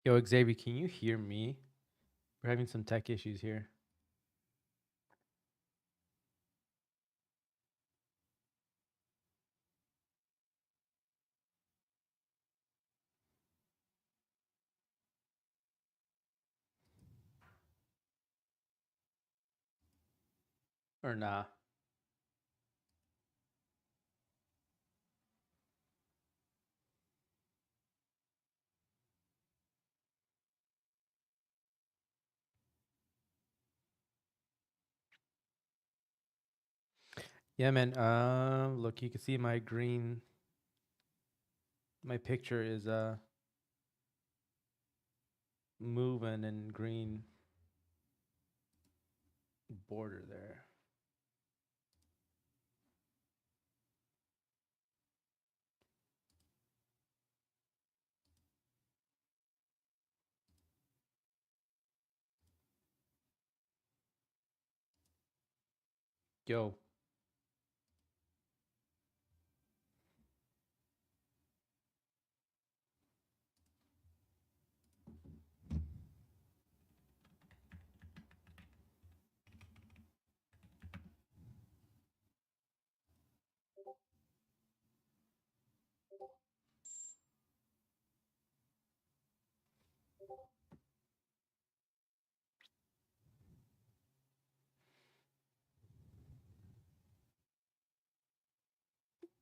Yo, Xavier, can you hear me? We're having some tech issues here. Or nah? Yeah, man. Look, you can see my green. My picture is moving and green border there. Yo.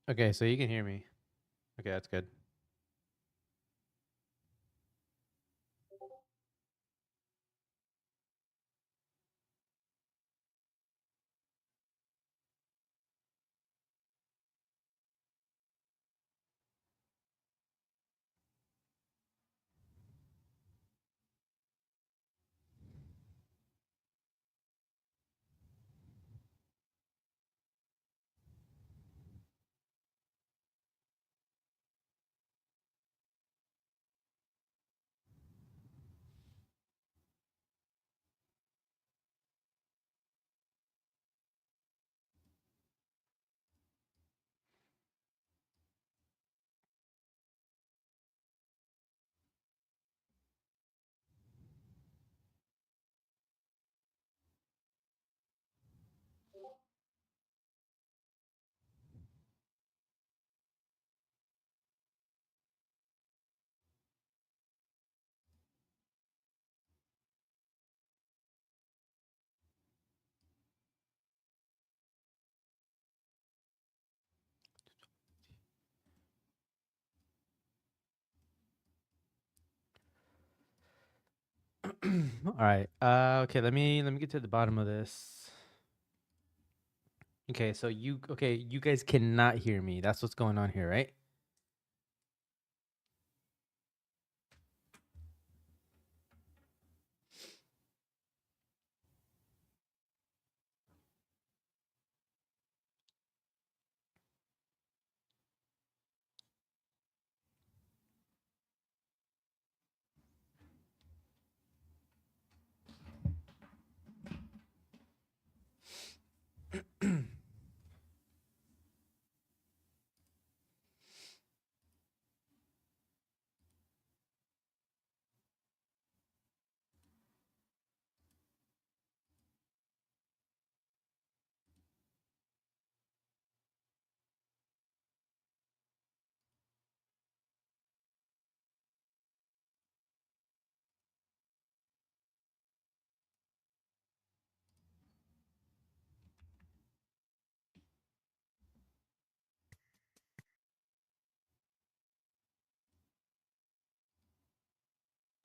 Okay, so you can hear me. Okay, that's good. All right. Okay. Let me get to the bottom of this. Okay. So you guys cannot hear me. That's what's going on here, right?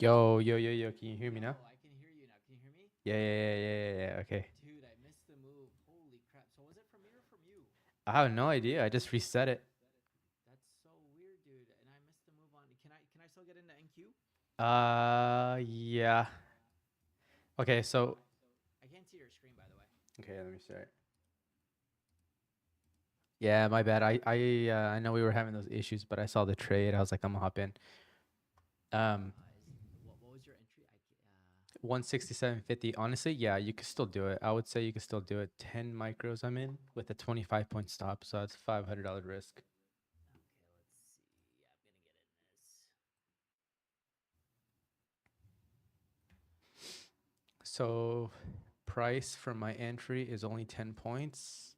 Yo, yo, yo, yo. Can you hear me now? Yo, I can hear you now. Can you hear me? Yeah, yeah, yeah, yeah, yeah, yeah. Okay. Dude, I missed the move. Holy crap. So was it from me or from you? I have no idea. I just reset it. That's so weird, dude. And I missed the move on. Can I still get into NQ? Yeah. Okay, so I can't see your screen by the way. okay, let me start. Yeah, my bad. I know we were having those issues, but I saw the trade. I was like, I'm gonna hop in. Um, What was your entry? 167.50. Honestly, yeah, you could still do it. I would say you could still do it. 10 micros I'm in with a 25-point stop, so that's $500 risk. Okay, let's see. Yeah, I'm gonna get in this. So price for my entry is only 10 points.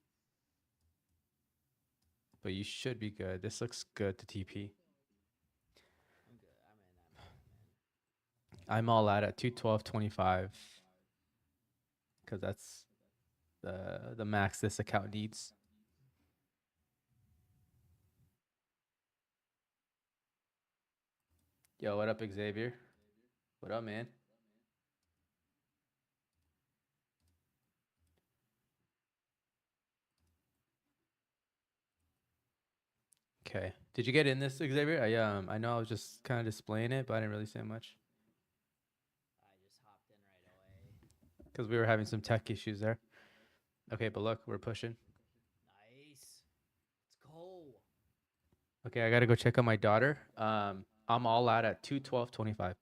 But you should be good. This looks good to TP. I'm good. I'm in. I'm all out at 212.25 because that's the max this account needs. Yo, what up, Xavier? What up, man? Okay. Did you get in this, Xavier? I know I was just kind of displaying it, but I didn't really say much I just hopped in right away. because we were having some tech issues there. Okay, but look, we're pushing. Nice. Let's go. Okay, I gotta go check on my daughter. I'm all out at 212.25.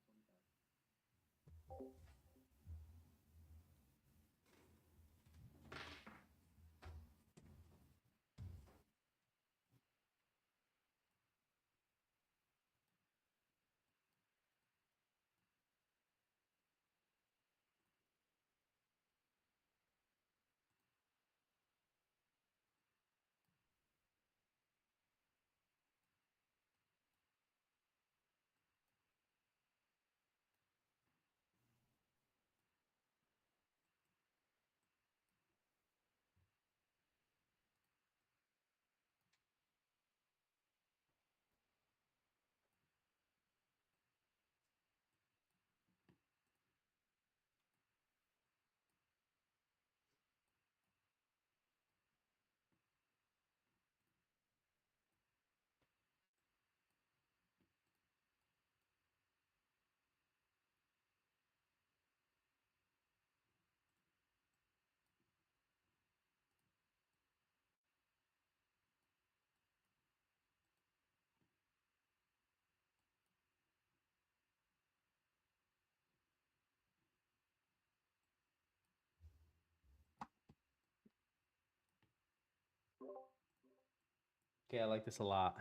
Okay, I like this a lot.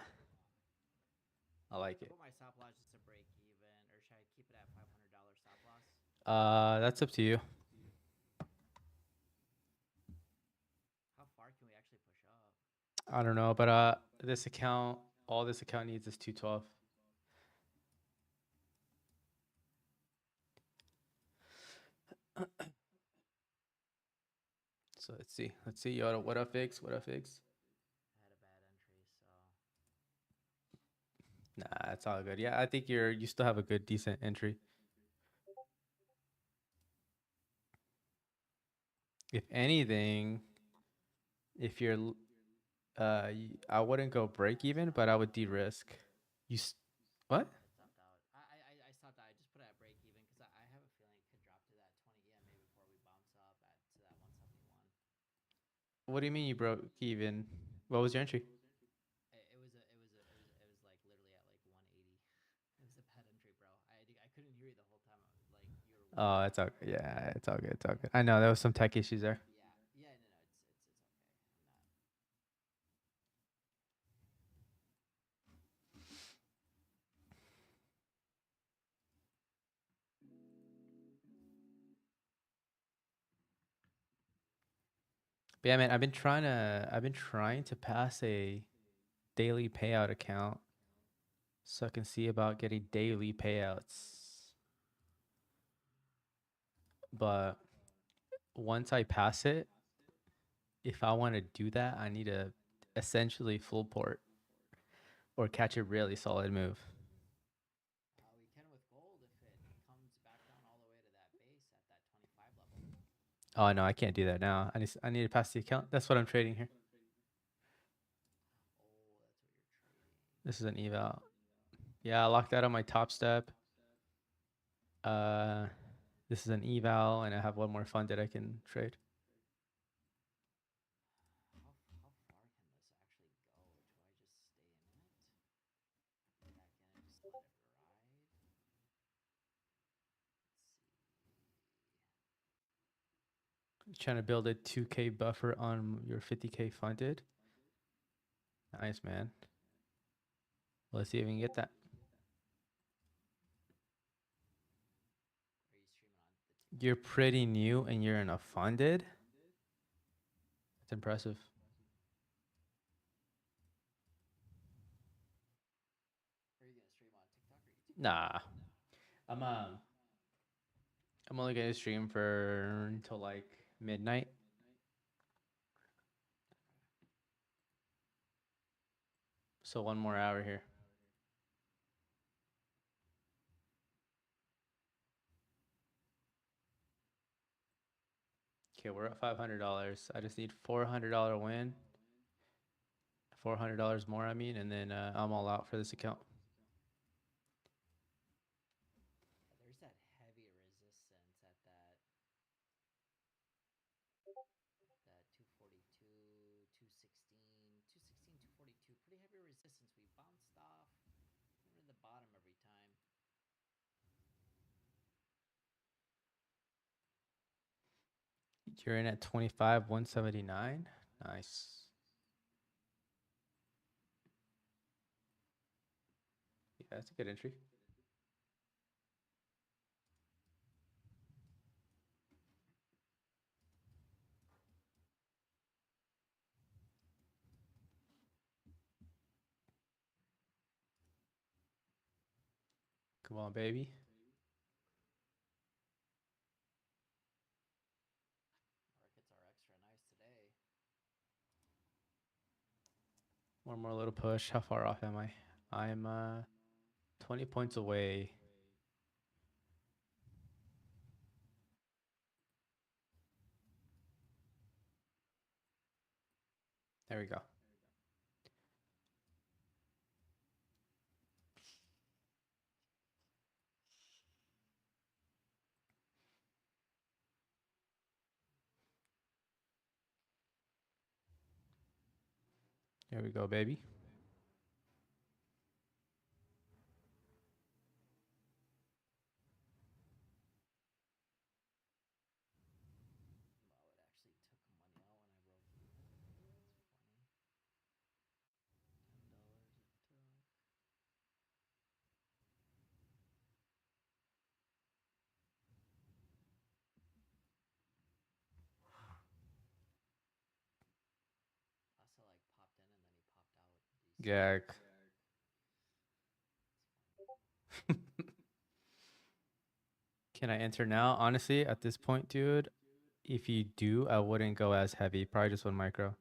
I like it. Put my stop loss just to break even, or should I keep it at $500 stop loss? That's up to you. How far can we actually push up? I don't know, but all this account needs is 212. So let's see. Let's see. Yo, what up, Figs? What up, Figs? I had a bad entry, so Nah, it's all good. Yeah, I think you still have a good, decent entry. If anything, if you're, I wouldn't go break even, but I would de-risk. What? I stopped out. I stopped out. I just put it at break even because I have a feeling it could drop to that 20 EMA before we bounce up to that 171. What do you mean you broke even? What was your entry? It was like literally at like 180. It was a bad entry, bro. I couldn't hear you the whole time. Like you were. Oh, it's all good. Yeah, it's all good. It's all good. I know there was some tech issues there. Yeah. No. It's okay. I'm not. But yeah, man, I've been trying to pass a daily payout account so I can see about getting daily payouts. But once I pass it, if I want to do that, I need to essentially full port or catch a really solid move. We can with gold if it comes back down all the way to that base at that 25 level. Oh no, I can't do that now. I need to pass the account. That's what I'm trading here. Oh, that's what you're trading. This is an eval. Yeah, I locked that on my top step. This is an eval, and I have one more fund that I can trade. How far can this actually go? Do I just stay in it? Back in and just let it ride? Let's see. Trying to build a 2K buffer on your 50K funded. Nice, man. Let's see if we can get that. Are you streaming on the You're pretty new and you're in a funded. That's impressive. Are you gonna stream on TikTok or YouTube? Nah, I'm I'm only gonna stream for until like midnight. So 1 more hour here. Okay, we're at $500. I just need $400 win. $400 more, I mean, and then I'm all out for this account. There's that heavy resistance at that 242, 216, 216, 242. Pretty heavy resistance. We bounced off. We're in the bottom every time. You're in at 25, 179. Nice. Yeah, that's a good entry. Come on, baby. Markets are extra nice today. One more little push. How far off am I? I'm 20 points away. There we go. There we go, baby. Wow, it actually took money out when I broke even. That's funny. $10 it took. Asa like popped in and then he popped out. Did you see Yeah. that? Can I enter now? Honestly, at this point, dude, if you do, I wouldn't go as heavy. Probably just 1 micro.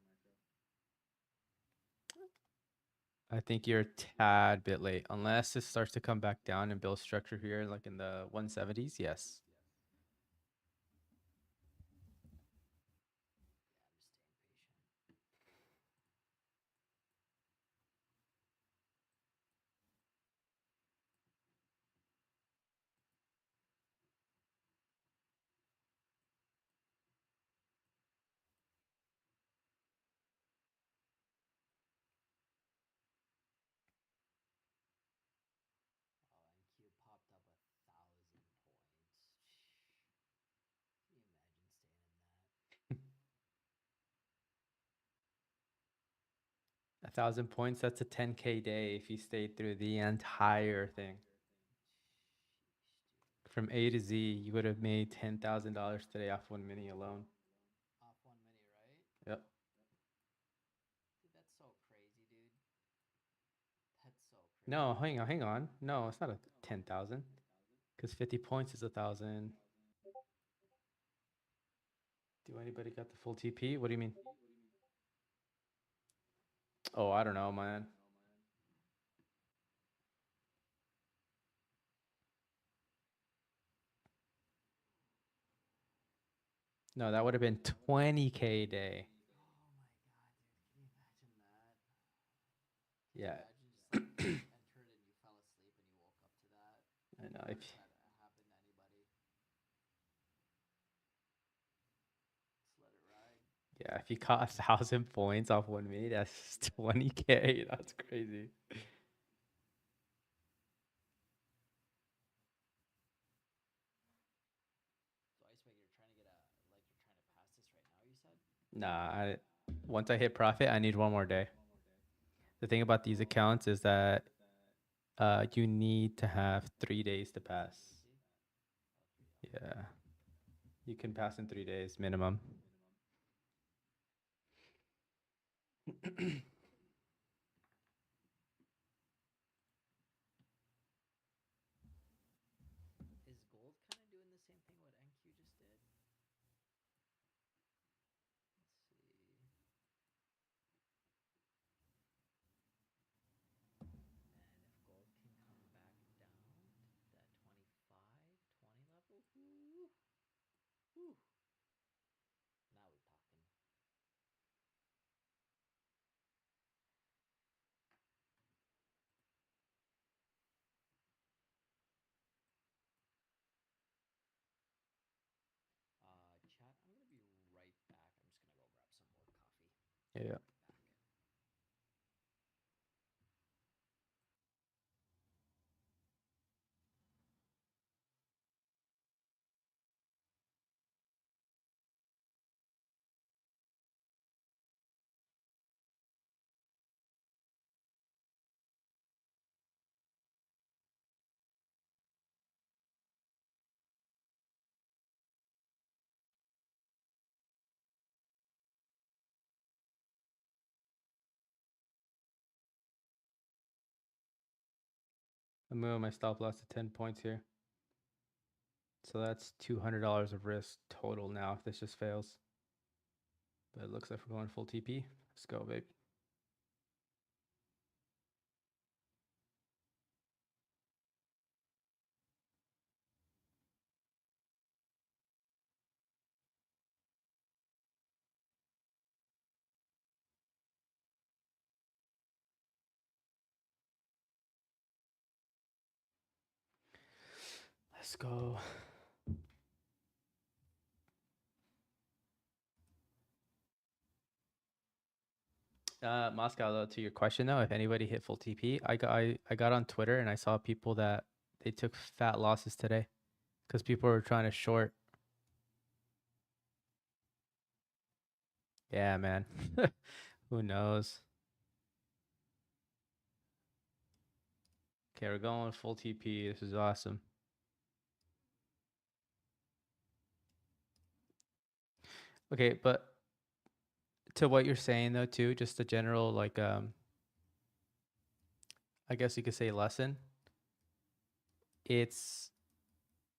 I think you're a tad bit late. Unless it starts to come back down and build structure here, like in the 170s, yes. Yeah, I'm just staying patient. Oh, NQ popped up 1,000 points. Can you imagine staying in that? 1,000 points, that's a 10K day if you stayed through the entire thing. Sheesh, dude. From A to Z, you would have made $10,000 today off 1 mini alone. Off 1 mini, right? Yep. Dude, that's so crazy, dude. That's so crazy. No, hang on. No, it's not a 10,000. Because 50 points is 1,000. Do anybody got the full TP? What do you mean? Oh, I don't know, man. No, that would have been 20K day. Oh my god, dude. Can you imagine that? Can Yeah. you imagine just like you entered and you fell asleep and you woke up to that? I know. If that happened to anybody. Just let it ride. Yeah, if you caught 1,000 points off 1 mini, that's 20K. That's crazy. So Icebreaker, you're trying to get a like you're trying to pass this right now, you said? Nah, once I hit profit, I need 1 more day. The thing about these accounts is that you need to have 3 days to pass. Easy? Oh, 3 hours. Yeah. You can pass in 3 days minimum. Is gold kind of doing the same thing what NQ just did? Let's see. Man, if gold can come back down to that 25, 20 level, whoo, whoo. Now we talking. Chat, I'm gonna be right back. I'm just gonna go grab some more coffee. Yeah. Back. I'm moving my stop loss to 10 points here. So that's $200 of risk total now if this just fails. But it looks like we're going full TP. Let's go, babe. Let's go. Moscow, though, to your question though, if anybody hit full TP, I got on Twitter and I saw people that they took fat losses today because people were trying to short. Yeah, man. Who knows? Okay, we're going full TP. This is awesome. Okay, but to what you're saying though, too, just a general like I guess you could say lesson. It's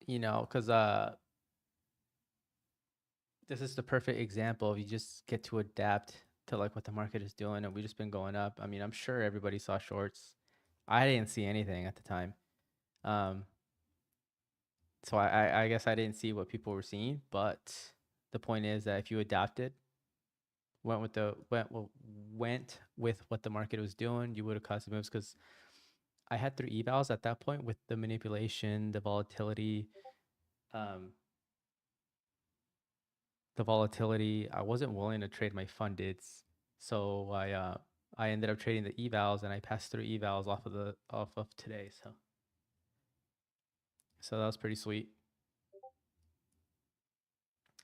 because this is the perfect example of you just get to adapt to like what the market is doing, and we've just been going up. I mean, I'm sure everybody saw shorts. I didn't see anything at the time. So I guess I didn't see what people were seeing, but the point is that if you adapted, went with what the market was doing, you would have caused the moves because I had 3 evals at that point with the manipulation, the volatility. I wasn't willing to trade my fundeds, so I ended up trading the evals and I passed 3 evals off of today. So that was pretty sweet.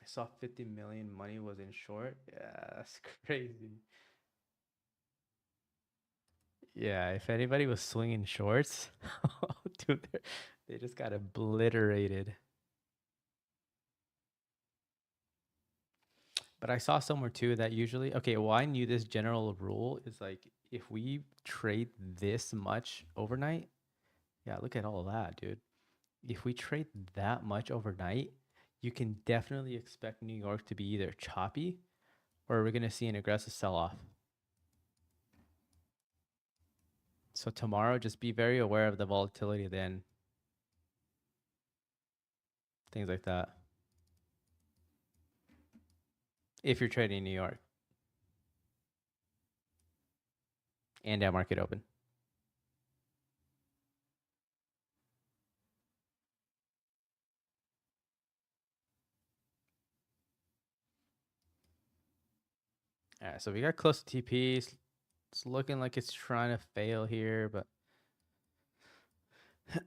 I saw 50 million money was in short. Yeah, that's crazy. Yeah, if anybody was swinging shorts, dude, they just got obliterated. But I saw somewhere too that usually, okay, well, I knew this general rule is like if we trade this much overnight, yeah, look at all of that, dude. If we trade that much overnight, you can definitely expect New York to be either choppy or we're going to see an aggressive sell off. So tomorrow, just be very aware of the volatility then. Things like that. If you're trading in New York and at market open. All right, so we got close to TP. It's looking like it's trying to fail here, but I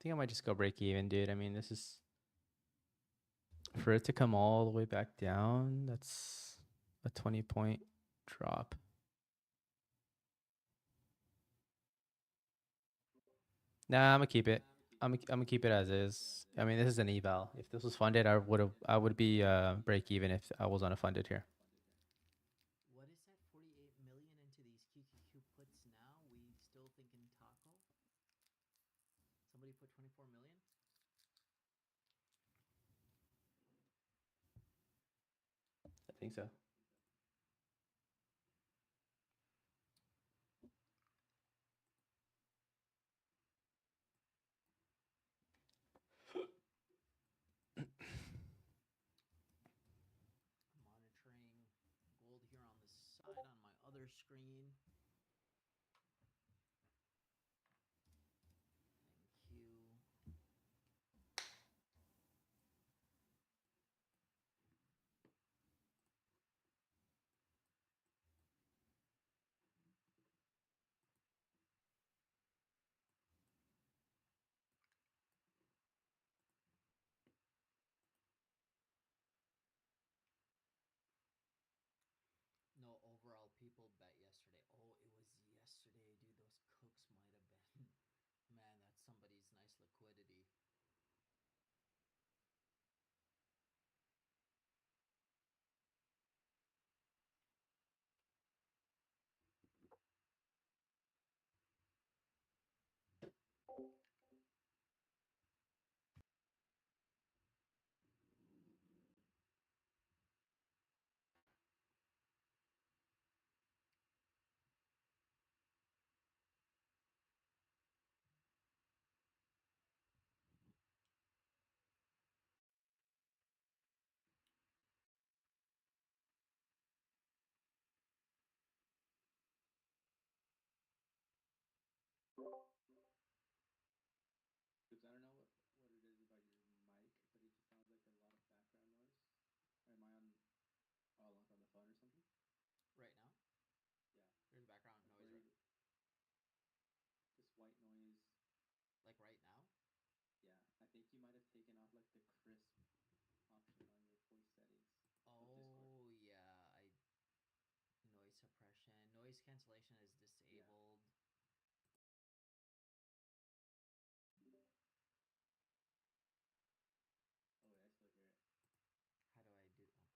think I might just go break even, dude. I mean, this is for it to come all the way back down. That's a 20-point drop. Nah, I'm gonna keep it. I'm gonna keep it as is. I mean, this is an eval. If this was funded, I would be break even if I was on a funded here. What is that? 48 million into these QQQ puts now? We still thinking taco? Somebody put 24 million? I think so. Monitoring gold here on the side on my other screen. Thank you. No overall people bet yesterday. Oh, it was yesterday, dude. Those cooks might have been. Man, that's somebody's nice liquidity. Oops, I don't know what it is about your mic, but it just sounds like a lot of background noise. Am I on like on the phone or something? Right now? Yeah. There's background Like noise, right? this white noise. Like right now? Yeah, I think you might have taken off like the crisp option on your voice settings of Discord. Oh, yeah. I noise suppression. Noise cancellation is disabled. Oh wait, I still hear it. How do I do? Okay, learn more.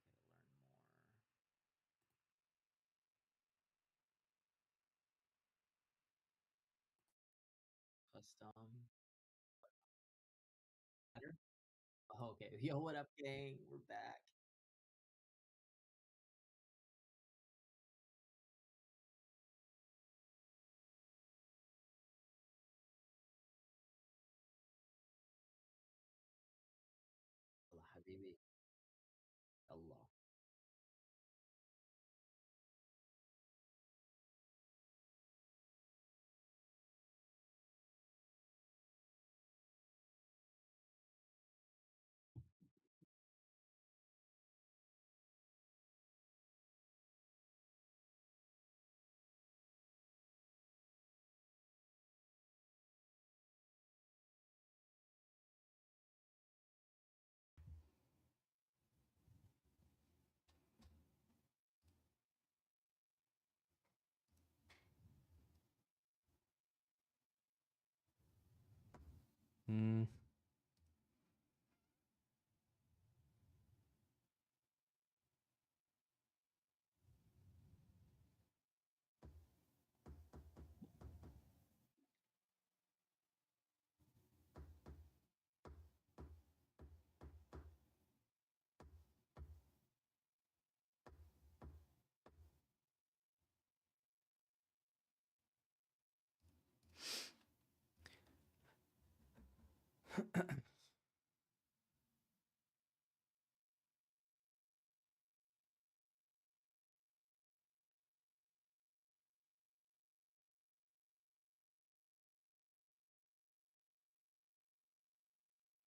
Custom. Oh, okay. Yo, what up, gang? We're back. Allah Habibi. Allah. Hmm.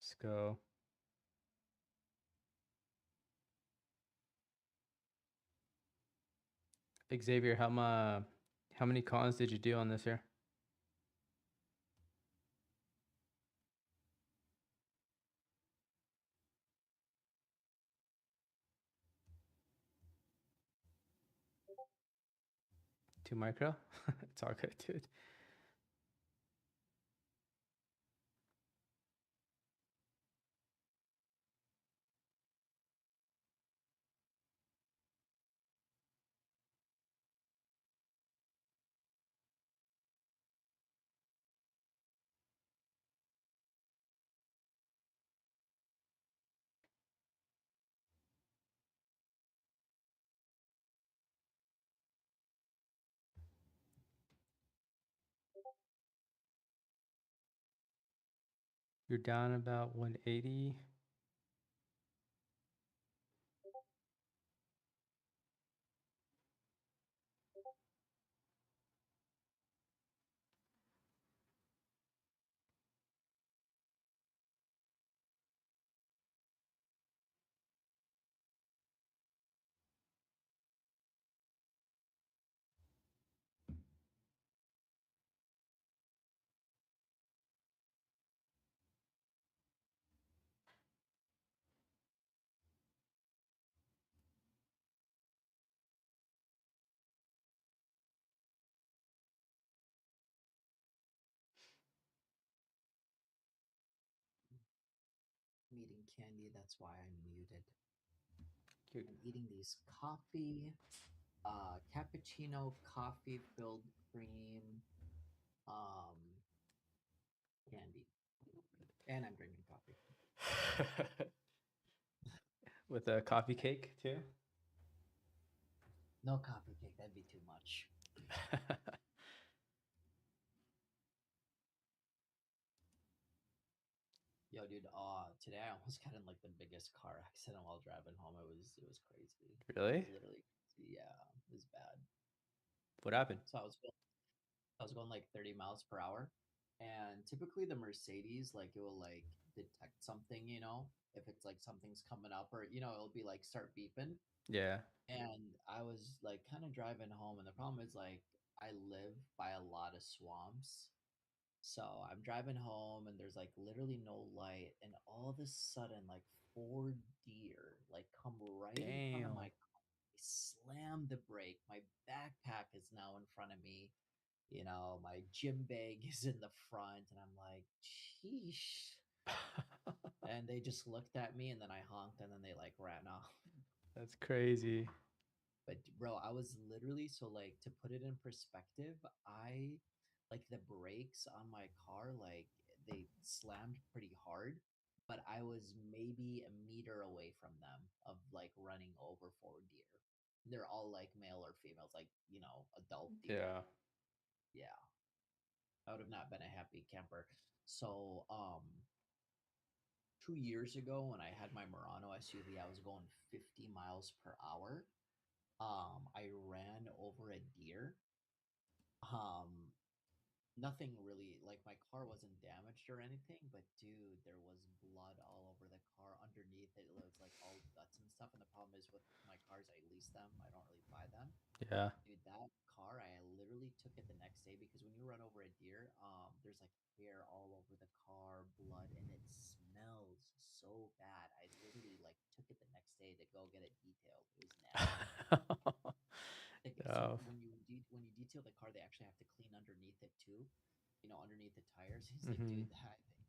Let's go. Xavier, how many cons did you do on this here? 2 micro. It's all good, dude. You're down about 180. I'm eating candy, that's why I'm muted. Cute. I'm eating these cappuccino coffee filled cream candy. And I'm drinking coffee. With a coffee cake too. No coffee cake, that'd be too much. Yo, dude, today I almost got in like the biggest car accident while driving home. It was crazy. Really? It was literally crazy. Yeah, it was bad. What happened? So I was going like 30 miles per hour. And typically the Mercedes, like it will like detect something, if it's like something's coming up or it'll be like start beeping. Yeah. And I was like kind of driving home, and the problem is like I live by a lot of swamps. So I'm driving home and there's like literally no light, and all of a sudden like four deer like come right in front of my Damn. car. They slam the brake. My backpack is now in front of me. My gym bag is in the front, and I'm like, sheesh. And they just looked at me, and then I honked, and then they like ran off. That's crazy. But bro, I was literally, so like to put it in perspective, I like the brakes on my car, like they slammed pretty hard, but I was maybe a meter away from them of like running over four deer. They're all like male or females, like, adult deer. Yeah. Yeah. I would have not been a happy camper. So, 2 years ago when I had my Murano SUV, I was going 50 miles per hour. I ran over a deer. Um, Nothing really, like my car wasn't damaged or anything, but dude, there was blood all over the car. Underneath it, it was like all guts and stuff. And the problem is with my cars, I lease them. I don't really buy them. Yeah. Dude, that car, I literally took it the next day because when you run over a deer, there's like hair all over the car, blood, and it smells so bad. I literally like took it the next day to go get it detailed. It was nasty. Like, so Oh. when you detail the car, they actually have to clean underneath it too. Underneath the tires. He's like, Mm-hmm. dude,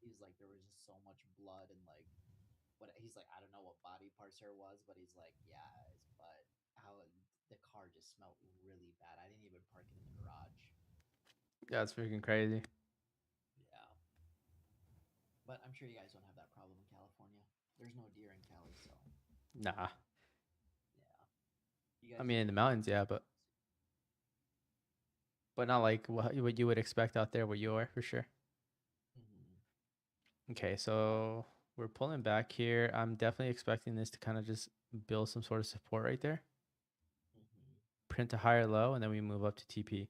he's like, there was just so much blood and like what he's like, I don't know what body parts there was, but he's like, yeah, but how the car just smelled really bad. I didn't even park it in the garage. Yeah, it's freaking crazy. Yeah, but I'm sure you guys don't have that problem in California. There's no deer in Cali, so Nah. yeah. You I guys mean, don't in the have like mountains, yeah, but not like what you would expect out there where you are for sure. hmm Okay, so we're pulling back here. I'm definitely expecting this to kind of just build some sort of support right there. hmm Print a higher low, and then we move up to TP.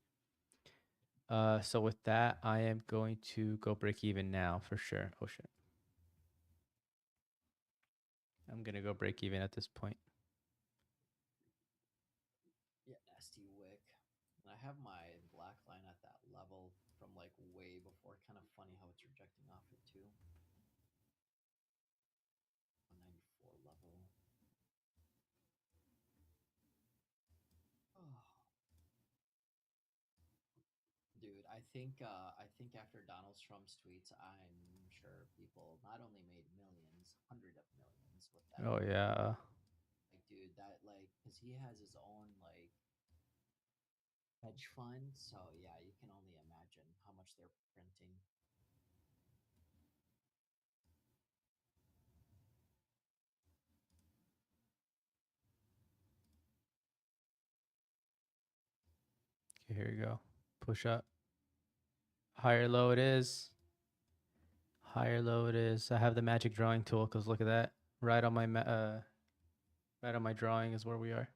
So with that, I am going to go break even now for sure. Oh shit. I'm gonna go break even at this point. Yeah, nasty wick. And I have my black line at that level from like way before. Kind of funny how it's rejecting off it too. 194 level. Oh, I think after Donald Trump's tweets, I'm sure people not only made millions, hundred of millions with that Oh alone. yeah. Like, dude, that like, cause he has his own like hedge fund. So yeah, you can only imagine how much they're printing. Okay, here you go. Push up. Higher low it is. Higher low it is. I have the magic drawing tool because look at that. Right on my right on my drawing is where we are.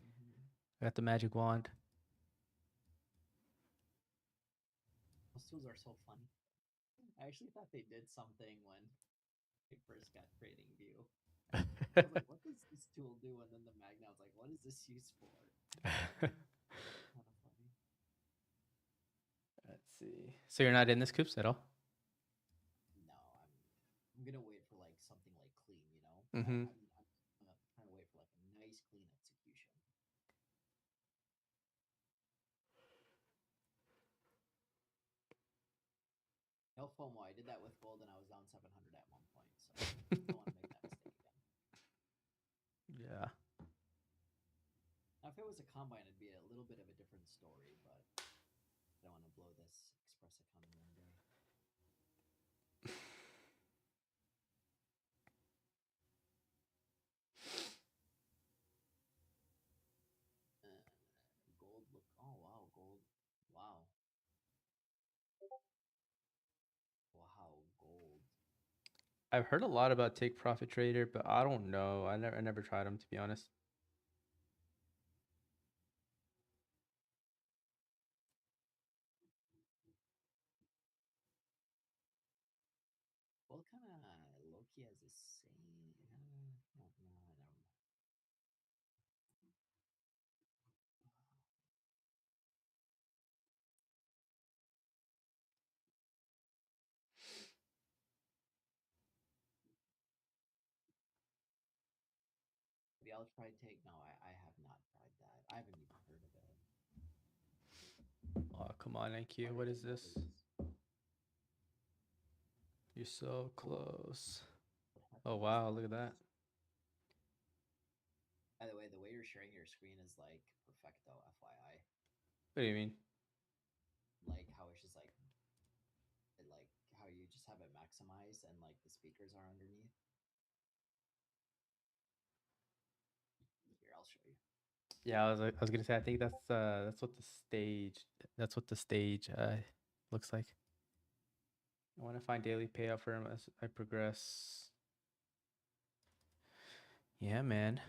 Mm-hmm. I got the magic wand. Those tools are so funny. I actually thought they did something when I first got Trading View. I was like, what does this tool do? And then the Magna, I was like, what is this used for? Kind of funny. Let's see. So you're not in this coops at all? No, I'm gonna wait for like something like clean, you know. Mm-hmm. I'm trying to wait for like a nice clean execution. No FOMO. I did that with gold, and I was down 700 at one point, so don't want to make that mistake again. Yeah. Now, if it was a combine, it'd be a little bit of a different story, but I don't want to blow this Express account in one day. Gold look. Oh wow, gold. Wow, wow, gold. I've heard a lot about Take Profit Trader, but I don't know. I never tried them to be honest. Gold kind of low key has the same. No, no, never mind. Maybe I'll try take. No, I have not tried that. I haven't even heard of it. Oh, come on, NQ. Hard What to is even know this? what it is. You're so Cool. close. What Oh, happened is wow. that. Look at that. By the way you're sharing your screen is like perfecto, FYI. What do you mean? Like how it's just like like how you just have it maximized and like the speakers are underneath. Here, I'll show you. Yeah, I was gonna say I think that's what the stage looks like. I want to find daily payout for him as I progress. Yeah, man.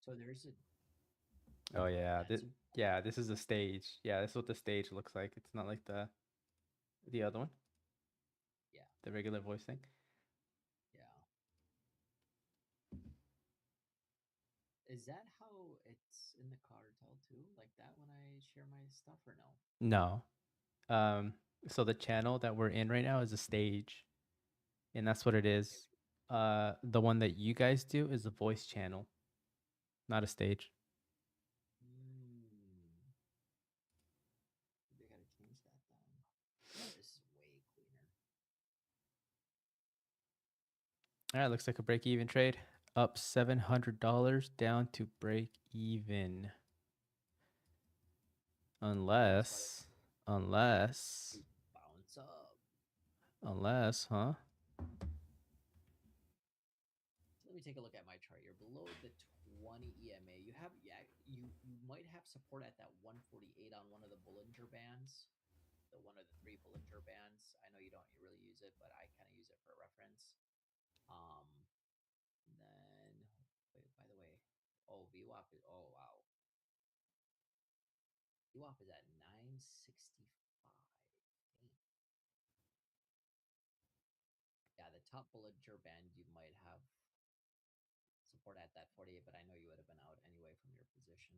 So there's a Oh yeah, that's yeah, this is the stage. Yeah, this is what the stage looks like. It's not like the other one, yeah, the regular voice thing. yeah. Is that how it's in the cartel too? Like that when I share my stuff or no? No. Um, so the channel that we're in right now is a stage, and that's what it Okay. is. The one that you guys do is a voice channel, not a stage. Hmm. They gotta change that then. Yeah, this is way cleaner. All right, looks like a break even trade. Up $700 down to break even. That's why Unless, they bounce up. huh? So let me take a look at my chart. You're below the 20 EMA. You have yeah, you might have support at that 148 on one of the Bollinger Bands, the one of the three Bollinger Bands. I know you don't really use it, but I kind of use it for reference. Um, then wait, by the way, oh VWAP is oh wow, VWAP is at 965. Yeah, the top Bollinger Band you might have support at that 48, but I know you would have been out anyway from your position.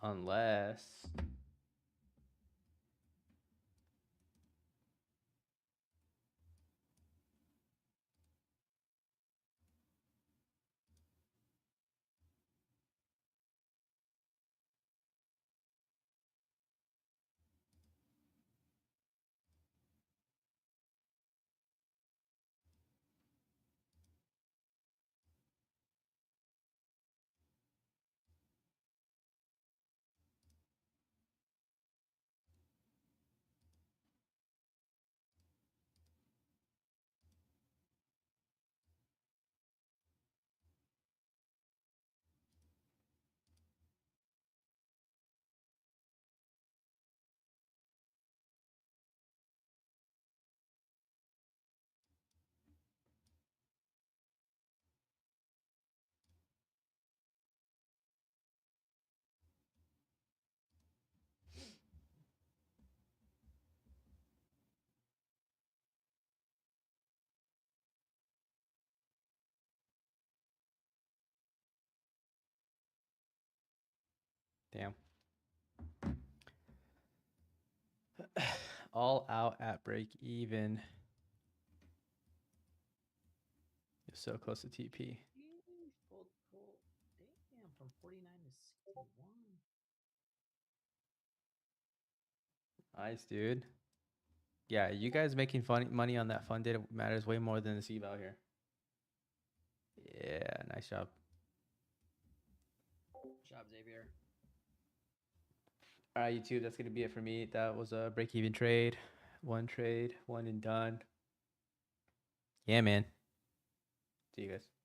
Unless damn. All out at break even. You're so close to TP. Damn, from 49 to 61. Nice, dude. Yeah, you guys making money on that fun data matters way more than the Steve out here. Yeah, nice job. Good job, Xavier. All right, YouTube, that's going to be it for me. That was a break-even trade. One trade, one and done. Yeah, man. See you guys.